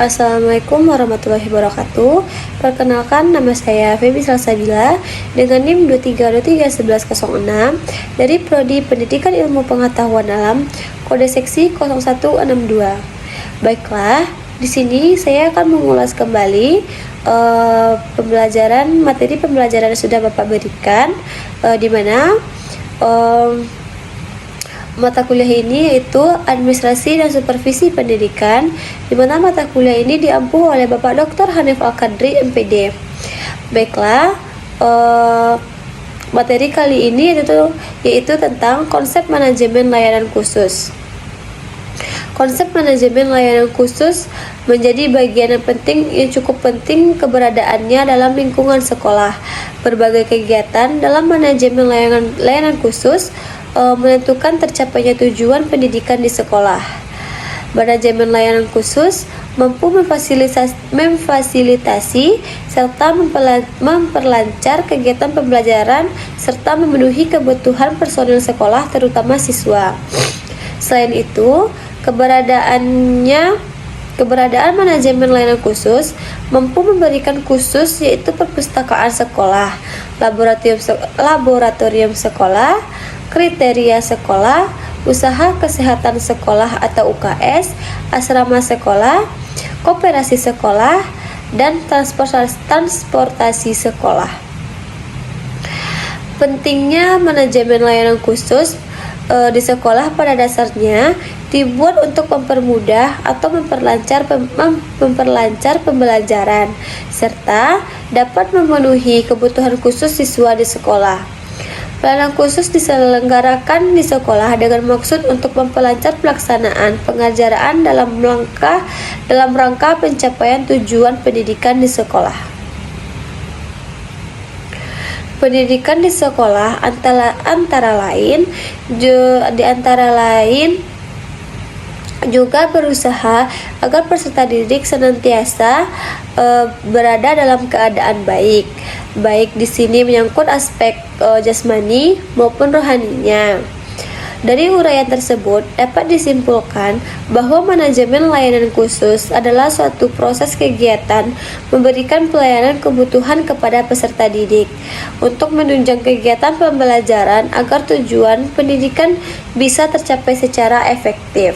Assalamualaikum warahmatullahi wabarakatuh. Perkenalkan, nama saya Feby Salsabila dengan NIM 23231106 dari Prodi Pendidikan Ilmu Pengetahuan Alam, kode seksi 0162. Baiklah, di sini saya akan mengulas kembali materi pembelajaran yang sudah Bapak berikan, di mana mata kuliah ini yaitu Administrasi dan Supervisi Pendidikan, di mana mata kuliah ini diampu oleh Bapak Dr. Hanif Al-Qadri, MPD. Baiklah, materi kali ini yaitu tentang konsep manajemen layanan khusus. Konsep manajemen layanan khusus menjadi bagian yang cukup penting keberadaannya dalam lingkungan sekolah. Berbagai kegiatan dalam manajemen layanan khusus menentukan tercapainya tujuan pendidikan di sekolah. Manajemen layanan khusus mampu memfasilitasi serta memperlancar kegiatan pembelajaran serta memenuhi kebutuhan personil sekolah, terutama siswa. Selain itu, keberadaan manajemen layanan khusus mampu memberikan khusus yaitu perpustakaan sekolah, laboratorium sekolah, kriteria sekolah, usaha kesehatan sekolah atau UKS, asrama sekolah, koperasi sekolah, dan transportasi sekolah. Pentingnya manajemen layanan khusus di sekolah pada dasarnya dibuat untuk mempermudah atau memperlancar pembelajaran serta dapat memenuhi kebutuhan khusus siswa di sekolah. Layanan khusus diselenggarakan di sekolah dengan maksud untuk memperlancar pelaksanaan pengajaran dalam rangka pencapaian tujuan pendidikan di sekolah. Pendidikan di sekolah antara lain juga berusaha agar peserta didik senantiasa berada dalam keadaan baik di sini menyangkut aspek jasmani maupun rohaninya. Dari uraian tersebut dapat disimpulkan bahwa manajemen layanan khusus adalah suatu proses kegiatan memberikan pelayanan kebutuhan kepada peserta didik untuk menunjang kegiatan pembelajaran agar tujuan pendidikan bisa tercapai secara efektif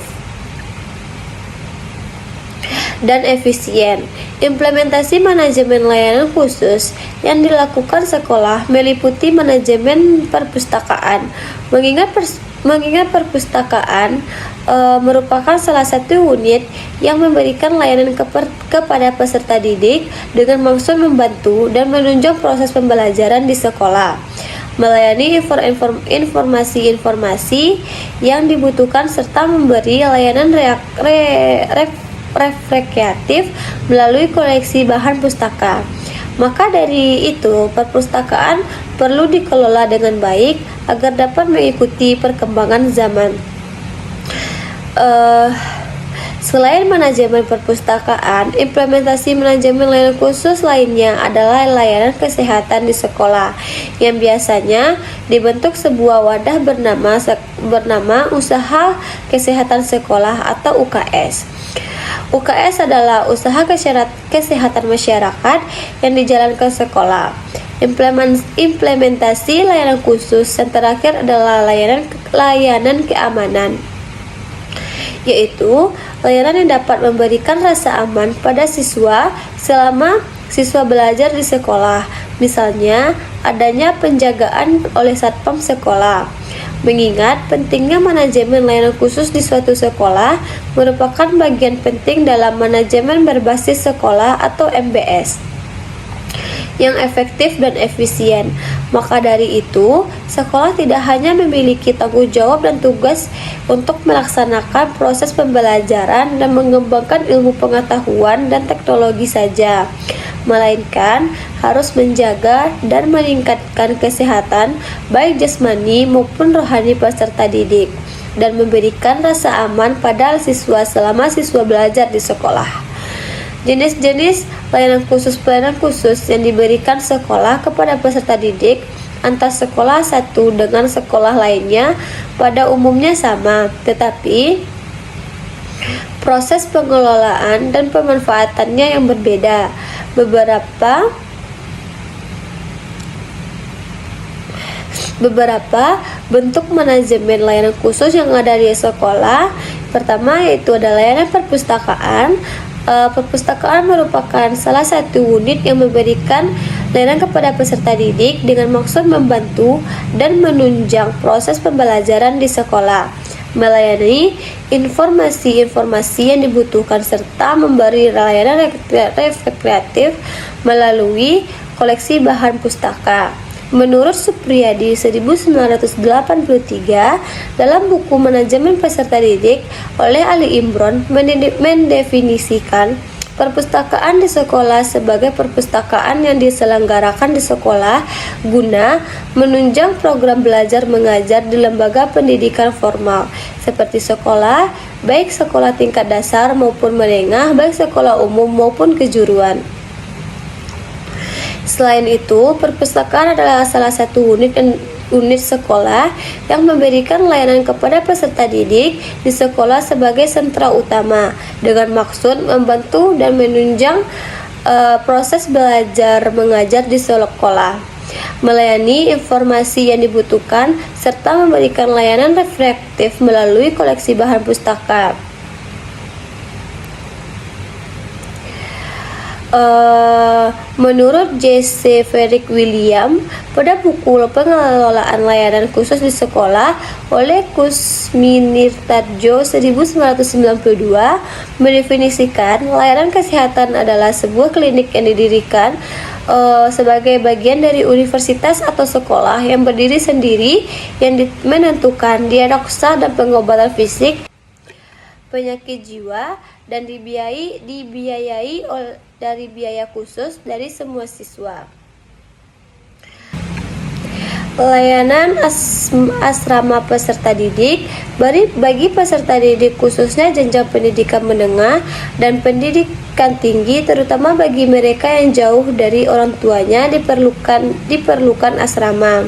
dan efisien. Implementasi manajemen layanan khusus yang dilakukan sekolah meliputi manajemen perpustakaan. Mengingat perpustakaan merupakan salah satu unit yang memberikan layanan kepada peserta didik dengan maksud membantu dan menunjang proses pembelajaran di sekolah, melayani informasi-informasi yang dibutuhkan serta memberi layanan reflektif melalui koleksi bahan pustaka. Maka dari itu, perpustakaan perlu dikelola dengan baik agar dapat mengikuti perkembangan zaman. Selain manajemen perpustakaan, implementasi manajemen layanan khusus lainnya adalah layanan kesehatan di sekolah, yang biasanya dibentuk sebuah wadah bernama Usaha Kesehatan Sekolah atau UKS. UKS adalah usaha kesehatan masyarakat yang dijalankan sekolah. Implementasi layanan khusus yang terakhir adalah layanan keamanan, yaitu layanan yang dapat memberikan rasa aman pada siswa selama siswa belajar di sekolah, misalnya adanya penjagaan oleh satpam sekolah. Mengingat pentingnya manajemen layanan khusus di suatu sekolah merupakan bagian penting dalam manajemen berbasis sekolah atau MBS yang efektif dan efisien. Maka dari itu, sekolah tidak hanya memiliki tanggung jawab dan tugas untuk melaksanakan proses pembelajaran dan mengembangkan ilmu pengetahuan dan teknologi saja, melainkan harus menjaga dan meningkatkan kesehatan baik jasmani maupun rohani peserta didik dan memberikan rasa aman pada siswa selama siswa belajar di sekolah. Jenis-jenis layanan khusus yang diberikan sekolah kepada peserta didik antar sekolah satu dengan sekolah lainnya pada umumnya sama, tetapi proses pengelolaan dan pemanfaatannya yang berbeda. Beberapa bentuk manajemen layanan khusus yang ada di sekolah. Pertama yaitu ada layanan perpustakaan. Perpustakaan merupakan salah satu unit yang memberikan layanan kepada peserta didik dengan maksud membantu dan menunjang proses pembelajaran di sekolah, melayani informasi-informasi yang dibutuhkan serta memberi layanan rekreatif melalui koleksi bahan pustaka. Menurut Supriyadi 1983 dalam buku Manajemen Peserta Didik oleh Ali Imron mendefinisikan perpustakaan di sekolah sebagai perpustakaan yang diselenggarakan di sekolah guna menunjang program belajar mengajar di lembaga pendidikan formal seperti sekolah, baik sekolah tingkat dasar maupun menengah, baik sekolah umum maupun kejuruan. Selain itu, perpustakaan adalah salah satu unit sekolah yang memberikan layanan kepada peserta didik di sekolah sebagai sentra utama dengan maksud membantu dan menunjang proses belajar mengajar di sekolah, melayani informasi yang dibutuhkan serta memberikan layanan reflektif melalui koleksi bahan pustaka. Menurut J.C. Frederick William pada buku Pengelolaan Layanan Khusus di Sekolah oleh Kusminirtadjo 1992 mendefinisikan layanan kesehatan adalah sebuah klinik yang didirikan sebagai bagian dari universitas atau sekolah yang berdiri sendiri yang menentukan diagnosa dan pengobatan fisik, penyakit jiwa, dan dibiayai dari biaya khusus dari semua siswa. Layanan asrama peserta didik bagi peserta didik khususnya jenjang pendidikan menengah dan pendidikan tinggi, terutama bagi mereka yang jauh dari orang tuanya, diperlukan asrama.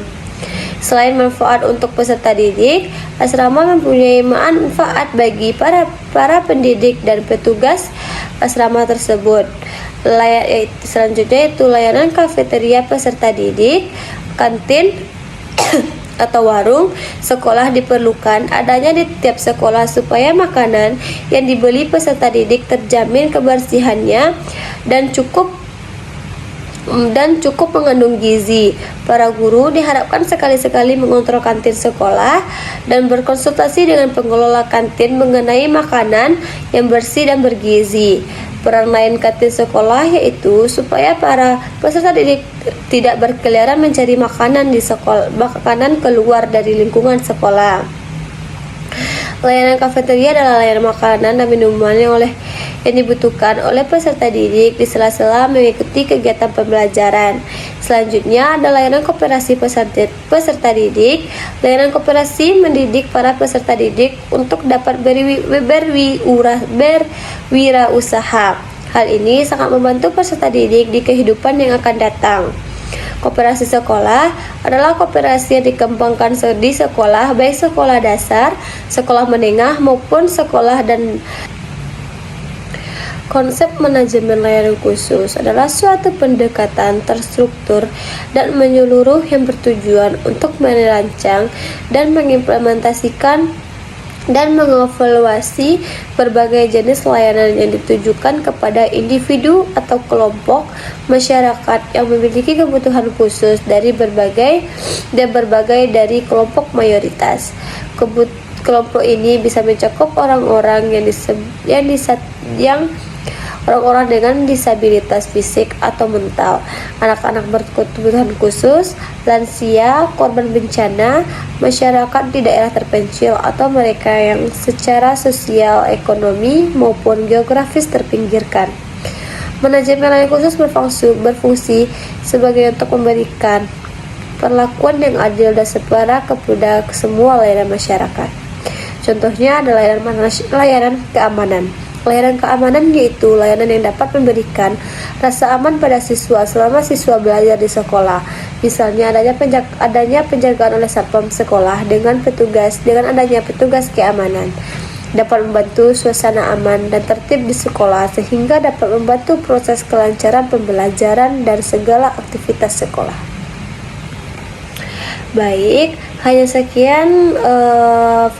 Selain manfaat untuk peserta didik, asrama mempunyai manfaat bagi para pendidik dan petugas asrama tersebut. Selanjutnya itu layanan kafeteria peserta didik, kantin atau warung sekolah diperlukan adanya di tiap sekolah supaya makanan yang dibeli peserta didik terjamin kebersihannya dan cukup mengandung gizi. Para guru diharapkan sekali-sekali mengontrol kantin sekolah dan berkonsultasi dengan pengelola kantin mengenai makanan yang bersih dan bergizi. Peran lain kantin sekolah yaitu supaya para peserta didik tidak berkeliaran mencari makanan keluar dari lingkungan sekolah. Layanan kafeteria adalah layanan makanan dan minuman yang dibutuhkan oleh peserta didik di sela-sela mengikuti kegiatan pembelajaran. Selanjutnya ada layanan koperasi peserta didik. Layanan koperasi mendidik para peserta didik untuk dapat berwirausaha. Hal ini sangat membantu peserta didik di kehidupan yang akan datang. Koperasi sekolah adalah koperasi yang dikembangkan di sekolah, baik sekolah dasar, sekolah menengah maupun sekolah. Dan konsep manajemen layanan khusus adalah suatu pendekatan terstruktur dan menyeluruh yang bertujuan untuk merancang dan mengimplementasikan dan mengevaluasi berbagai jenis layanan yang ditujukan kepada individu atau kelompok masyarakat yang memiliki kebutuhan khusus dari berbagai dari kelompok mayoritas. Kelompok ini bisa mencakup orang-orang orang-orang dengan disabilitas fisik atau mental, anak-anak berkebutuhan khusus, lansia, korban bencana, masyarakat di daerah terpencil, atau mereka yang secara sosial, ekonomi, maupun geografis terpinggirkan. Manajemen layanan khusus berfungsi sebagai untuk memberikan perlakuan yang adil dan setara kepada semua layanan masyarakat. Contohnya adalah layanan keamanan. Layanan keamanan yaitu layanan yang dapat memberikan rasa aman pada siswa selama siswa belajar di sekolah. Misalnya adanya penjagaan oleh satpam sekolah dengan adanya petugas keamanan. dapat membantu suasana aman dan tertib di sekolah sehingga dapat membantu proses kelancaran pembelajaran dan segala aktivitas sekolah. Baik, hanya sekian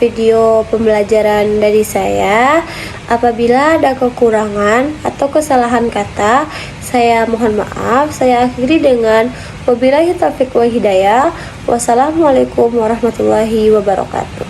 video pembelajaran dari saya. Apabila ada kekurangan atau kesalahan kata, saya mohon maaf. Saya akhiri dengan wabillahi taufiq wal hidayah. Wassalamualaikum warahmatullahi wabarakatuh.